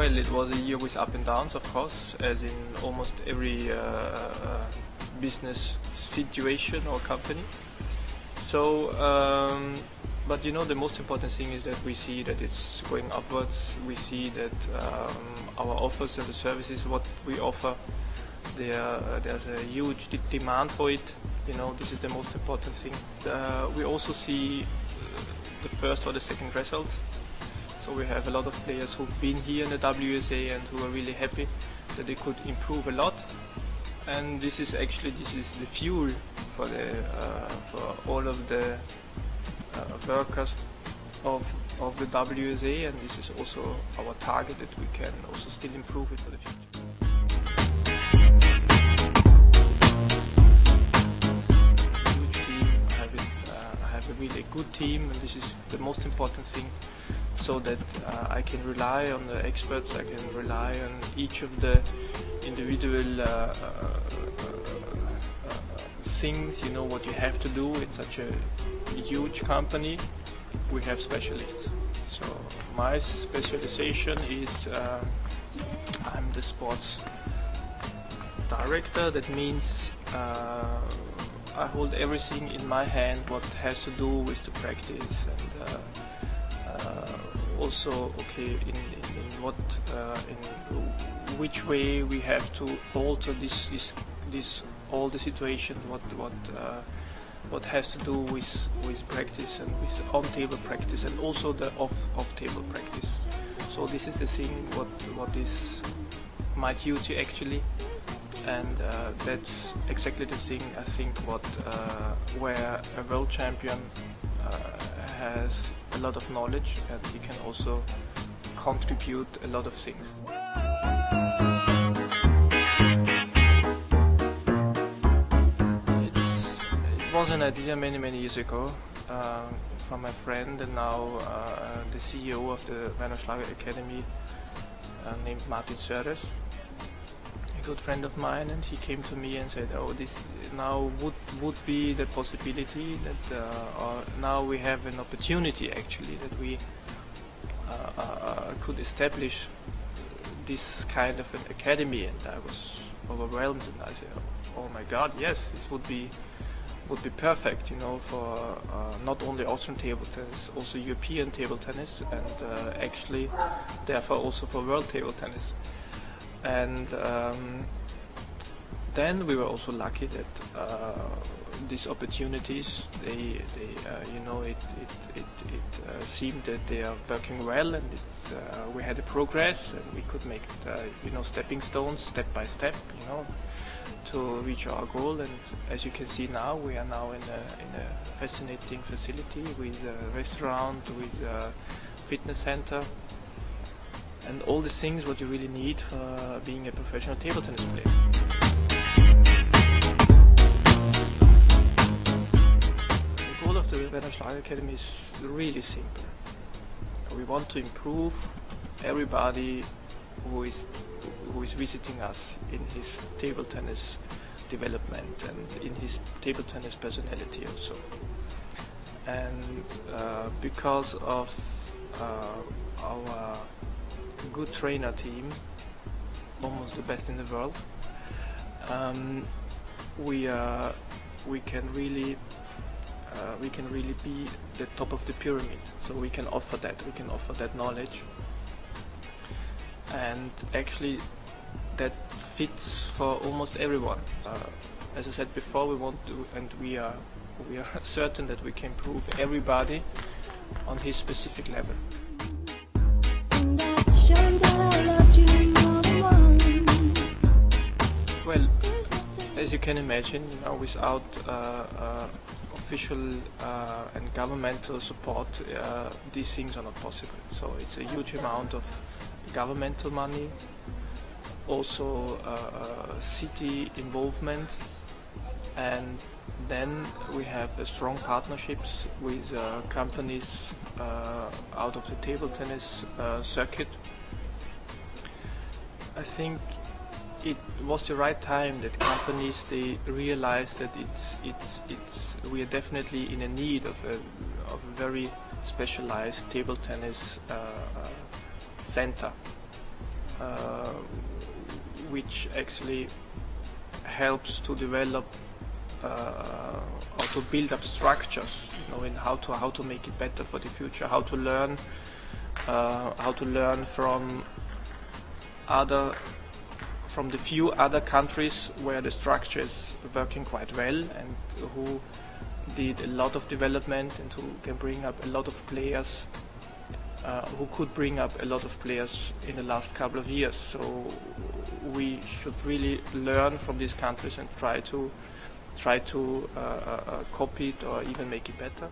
Well, it was a year with up and downs, of course, as in almost every business situation or company. So, but you know, the most important thing is that we see that it's going upwards. We see that our offers and the services, what we offer, there's a huge demand for it. You know, this is the most important thing. We also see the first or the second results. So we have a lot of players who've been here in the WSA and who are really happy that they could improve a lot. And this is the fuel for all of the workers of the WSA, and this is also our target, that we can also still improve it for the future. Huge team. I have a really good team, and this is the most important thing, so that I can rely on the experts, I can rely on each of the individual things, you know, what you have to do in such a huge company. We have specialists. So my specialization is I'm the sports director. That means I hold everything in my hand what has to do with the practice, and also in which way we have to alter all the situation, what has to do with practice and with on-table practice, and also the off-table practice. So this is the thing what is my duty actually, and that's exactly the thing I think where a world champion has a lot of knowledge, and he can also contribute a lot of things. It was an idea many years ago from my friend, and now the CEO of the Werner Schlager Academy, named Martin Söres, a good friend of mine, and he came to me and said, "Oh, this now would be the possibility that now we have an opportunity actually that we could establish this kind of an academy." And I was overwhelmed, and I said, "Oh my God, yes, this would be perfect, you know, for not only Austrian table tennis, also European table tennis, and actually therefore also for world table tennis." And then we were also lucky that these opportunities, you know, it seemed that they are working well, and we had a progress, and we could make you know, stepping stones, step by step, you know, to reach our goal. And as you can see now, we are now in a fascinating facility with a restaurant, with a fitness center, and all the things what you really need for being a professional table tennis player. The goal of the Werner Schlager Academy is really simple. We want to improve everybody who is visiting us in his table tennis development and in his table tennis personality also. And because of our good trainer team, almost the best in the world, we can really be the top of the pyramid. So we can offer that knowledge, and actually that fits for almost everyone. As I said before, we want to, and we are certain that we can improve everybody on his specific level. Well, as you can imagine, you know, without official and governmental support, these things are not possible. So it's a huge amount of governmental money, also city involvement, and then we have strong partnerships with companies out of the table tennis circuit. I think it was the right time that companies, they realized that we are definitely in a need of a very specialized table tennis center. which actually helps to develop or to build up structures, you know, in how to make it better for the future, how to learn from the few other countries where the structure is working quite well and who did a lot of development and who can bring up a lot of players, who could bring up a lot of players in the last couple of years. So we should really learn from these countries and try to copy it or even make it better.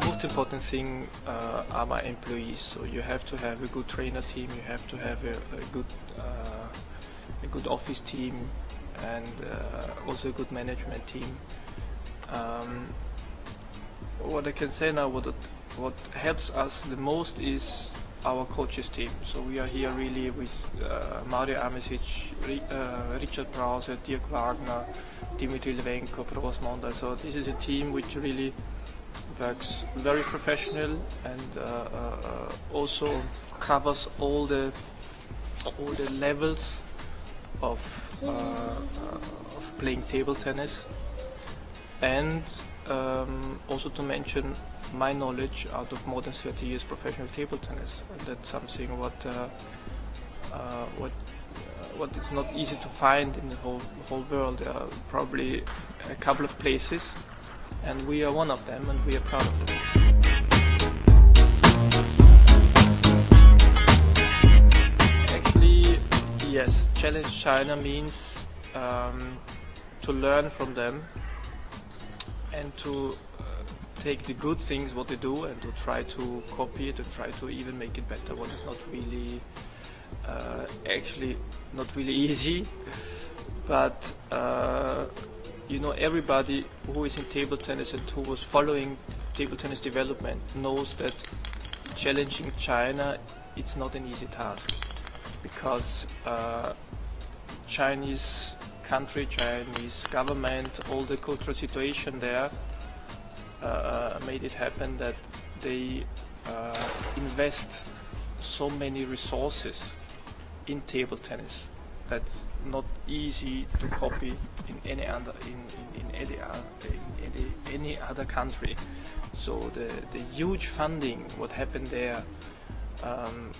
Most important thing are my employees. So you have to have a good trainer team, you have to have a good office team, and also a good management team. What I can say now, what helps us the most is our coaches team. So we are here really with Mario Amesic, Richard Brause, Dirk Wagner, Dimitri Levenko, Provos Mondal. So this is a team which really works very professional and also covers all the levels of playing table tennis, and also to mention my knowledge out of more than 30 years professional table tennis, and that's something what is not easy to find in the whole world. There are probably a couple of places, and we are one of them, and we are proud of them. Actually, yes, challenge China means to learn from them and to take the good things what they do and to try to copy it and try to even make it better. What is not really actually not really easy, but you know, everybody who is in table tennis and who was following table tennis development knows that challenging China, it's not an easy task, because Chinese country, Chinese government, all the cultural situation there made it happen that they invest so many resources in table tennis that's not easy to copy in any other country. So the huge funding what happened there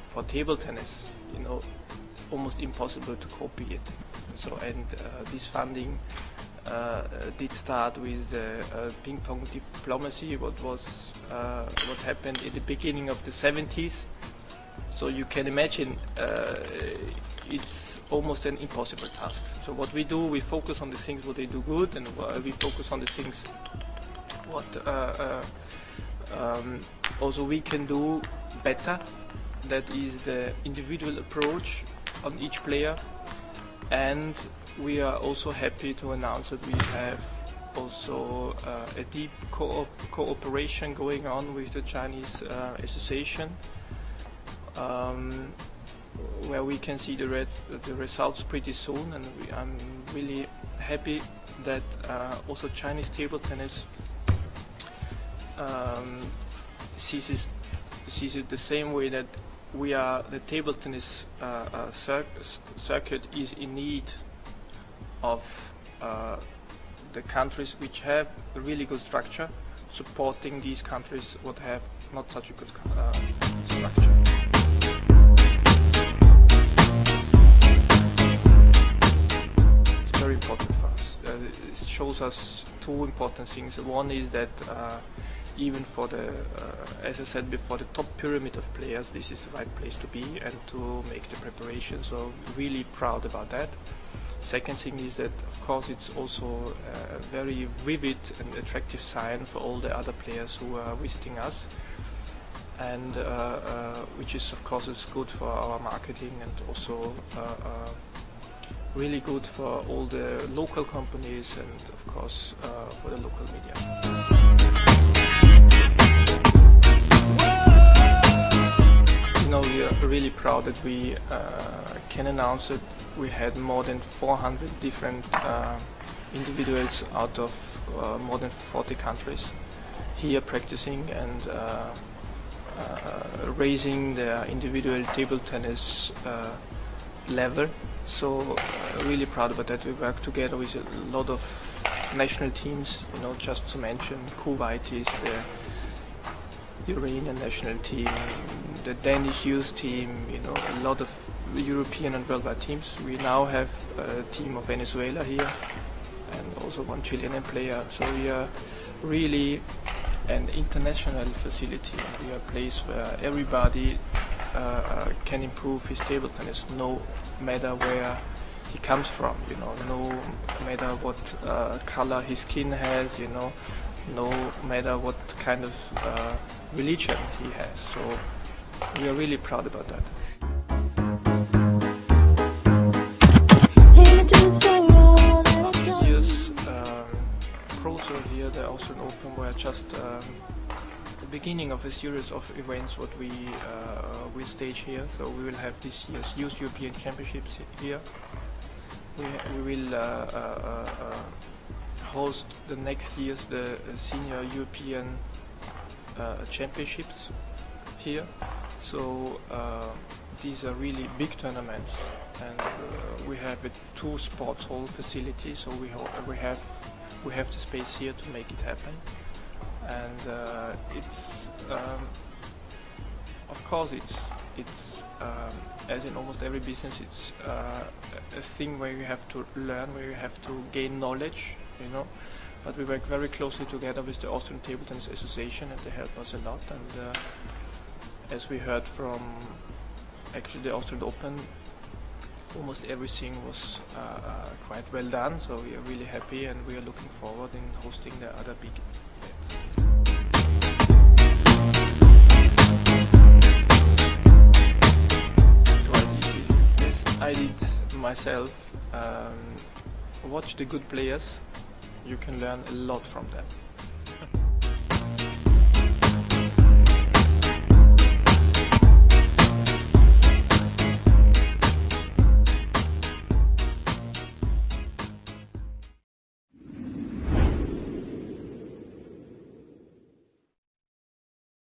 for table tennis, you know, almost impossible to copy it. So this funding did start with the ping pong diplomacy, what happened in the beginning of the 70s. So you can imagine it's almost an impossible task. So what we do, we focus on the things what they do good, and we focus on the things what also we can do better. That is the individual approach on each player. And we are also happy to announce that we have also a deep cooperation going on with the Chinese association, where we can see the results pretty soon, and I'm really happy that also Chinese table tennis sees it the same way that we are. The table tennis circuit is in need of the countries which have a really good structure, supporting these countries what have not such a good structure. It's very important for us. It shows us two important things. One is that even for the, as I said before, the top pyramid of players, this is the right place to be and to make the preparation. So really proud about that. Second thing is that, of course, it's also a very vivid and attractive sign for all the other players who are visiting us, and which is, of course, is good for our marketing, and also really good for all the local companies and, of course, for the local media. You know, we are really proud that we can announce that we had more than 400 different individuals out of more than 40 countries, here practicing and raising their individual table tennis level. So really proud about that. We work together with a lot of national teams, you know, just to mention Kuwait is the Iranian national team, the Danish youth team, you know, a lot of European and worldwide teams. We now have a team of Venezuela here and also one Chilean player. So we are really an international facility. We are a place where everybody can improve his table tennis, no matter where he comes from, you know, no matter what color his skin has, you know, no matter what kind of religion he has. So we are really proud about that. Years Pro Tour here, the Austrian Open, were just the beginning of a series of events what we stage here. So we will have this year's Youth European Championships here. We will host the next year's the Senior European Championships here. So these are really big tournaments, and we have a 2 sports hall facility. So we have the space here to make it happen. And it's of course it's as in almost every business, it's a thing where you have to learn, where you have to gain knowledge, you know. But we work very closely together with the Austrian Table Tennis Association, and they help us a lot. And as we heard from actually the Austrian Open, almost everything was quite well done. So we are really happy, and we are looking forward in hosting the other big events. Yes, I did myself. Watch the good players. You can learn a lot from them.